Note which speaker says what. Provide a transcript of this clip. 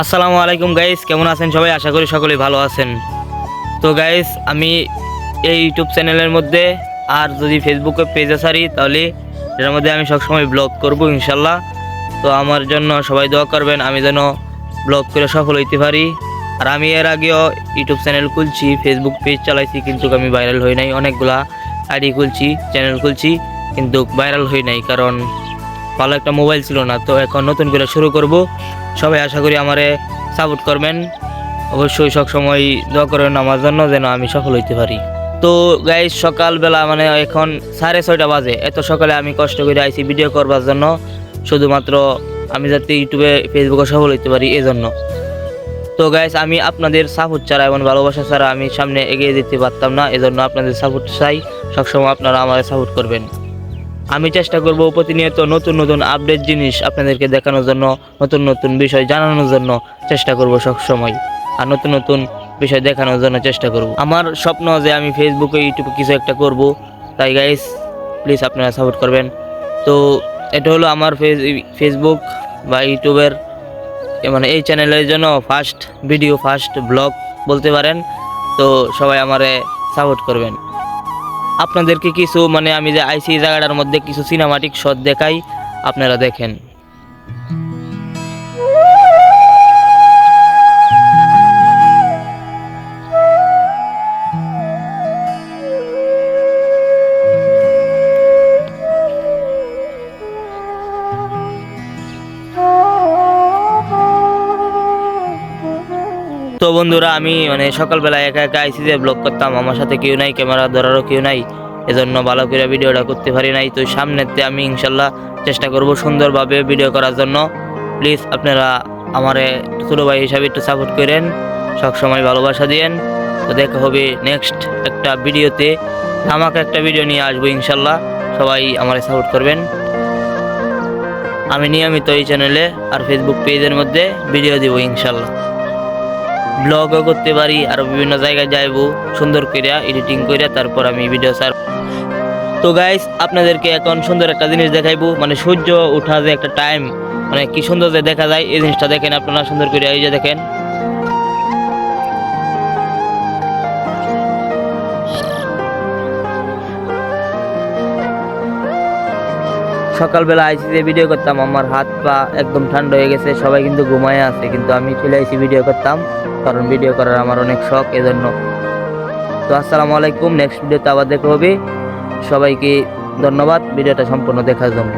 Speaker 1: আসসালামু আলাইকুম গাইস, কেমন আছেন সবাই? আশা করি সকলেই ভালো আছেন। তো গাইস, আমি এই ইউটিউব চ্যানেলের মধ্যে আর যদি ফেসবুকে পেজে ছাড়ি তাহলে এর মধ্যে আমি সবসময় ব্লগ করব ইনশাল্লাহ। তো আমার জন্য সবাই দোয়া করবেন, আমি যেন ব্লগ করে সফল হইতে পারি। আর আমি এর আগেও ইউটিউব চ্যানেল খুলছি, ফেসবুক পেজ চালাইছি, কিন্তু আমি ভাইরাল হই নাই। অনেকগুলা আইডি খুলছি, চ্যানেল খুলছি, কিন্তু ভাইরাল হই নাই, কারণ ভালো একটা মোবাইল ছিল না। তো এখন নতুন করে শুরু করব। সবাই আশা করি আমারে সাপোর্ট করবেন, অবশ্যই সবসময় দোয়া করবেন আমার জন্য যেন আমি সফল হইতে পারি। তো গাইস, সকালবেলা মানে এখন 6:30 বাজে। এত সকালে আমি কষ্ট করে আইছি ভিডিও করবার জন্য, শুধুমাত্র আমি যাতে ইউটিউবে ফেসবুকে সফল হইতে পারি এজন্য। তো গাইস, আমি আপনাদের সাপোর্ট ছাড়া এবং ভালোবাসা ছাড়া আমি সামনে এগিয়ে যেতে পারতাম না, এজন্য আপনাদের সাপোর্ট চাই। সবসময় আপনারা আমাকে সাপোর্ট করবেন। আমি চেষ্টা করব প্রতিনিয়ত নতুন নতুন আপডেট জিনিস আপনাদেরকে দেখানোর জন্য, নতুন নতুন বিষয় জানানোর জন্য চেষ্টা করব সবসময়, আর নতুন নতুন বিষয় দেখানোর জন্য চেষ্টা করব। আমার স্বপ্ন যে আমি ফেসবুকে ইউটিউবে কিছু একটা করব, তাই গাইস প্লিজ আপনারা সাপোর্ট করবেন। তো এটা হলো আমার ফেসবুক বা ইউটিউবের মানে এই চ্যানেলের জন্য ফার্স্ট ভিডিও, ফার্স্ট ব্লগ বলতে পারেন। তো সবাই আমারে সাপোর্ট করবেন। আপনাদেরকে কিছু মানে আমি যে আইসি জায়গাটার মধ্যে কিছু সিনেমাটিক শট দেখাই, আপনারা দেখেন। তো বন্ধুরা, আমি মানে সকালবেলা একা একা আইসি যে ব্লগ করতাম, আমার সাথে কেউ নাই, ক্যামেরা ধরারও কেউ নাই, এজন্য ভালো করে ভিডিওটা করতে পারি নাই। তো সামনেতে আমি ইনশাল্লাহ চেষ্টা করব সুন্দরভাবে ভিডিও করার জন্য। প্লিজ আপনারা আমারে ছোটো ভাই হিসাবে একটু সাপোর্ট করেন, সবসময় ভালোবাসা দিয়েন। তো দেখা হবে নেক্সট একটা ভিডিওতে। আমাকে একটা ভিডিও নিয়ে আসবো ইনশাল্লাহ, সবাই আমারে সাপোর্ট করবেন। আমি নিয়মিত এই চ্যানেলে আর ফেসবুক পেজের মধ্যে ভিডিও দিব ইনশাল্লাহ। ব্লগও করতে পারি, আর বিভিন্ন জায়গায় যাইবো সুন্দর করে এডিটিং করে, তারপর আমি ভিডিও ছাড়ব। তো গাইস, আপনাদেরকে এখন সুন্দর একটা জিনিস দেখাইবো, মানে সূর্য ওঠা যে একটা টাইম, মানে কি সুন্দর যে দেখা যায়, এই জিনিসটা দেখেন আপনারা সুন্দর করে। এই যে দেখেন, সকালবেলা আইসি যে ভিডিও করতাম, আমার হাত পা একদম ঠান্ডা হয়ে গেছে, সবাই কিন্তু ঘুমায় আছে, কিন্তু আমি চলে আইসি ভিডিও করতাম, কারণ ভিডিও করার আমার অনেক শখ এজন্য। তো আসসালামু আলাইকুম, নেক্সট ভিডিওতে আবার দেখা হবে। সবাইকে ধন্যবাদ ভিডিওটা সম্পূর্ণ দেখার জন্য।